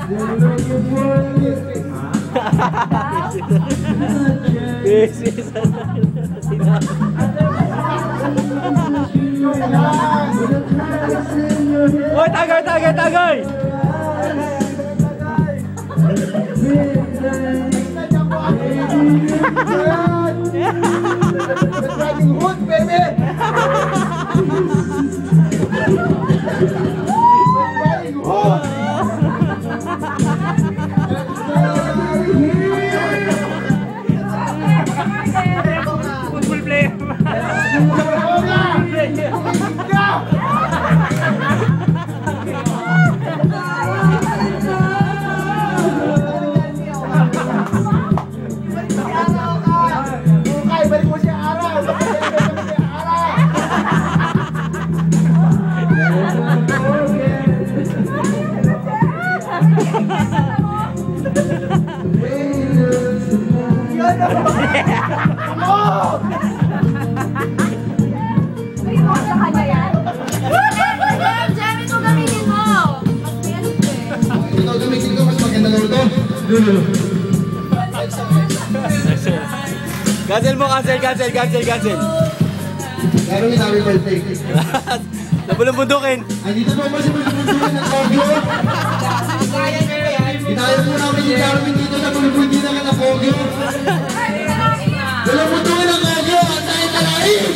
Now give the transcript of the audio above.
Uy, tagay, tagay, tagay! Riding Hood, baby! Riding Hood! Football player! Balik mo siya araw! Ito gamitin ko, mas maganda na ito. Cancel mo, cancel, cancel, cancel, cancel. Gano'n yung sabi birthday. Nabulong bundukin. Ay, dito po ba si bulubundukin ng Pogyo? Ginayang mo namin yung Jarvin dito na bulubundukin ng Pogyo. Bulubundukin ng Pogyo! Ang tayo talain!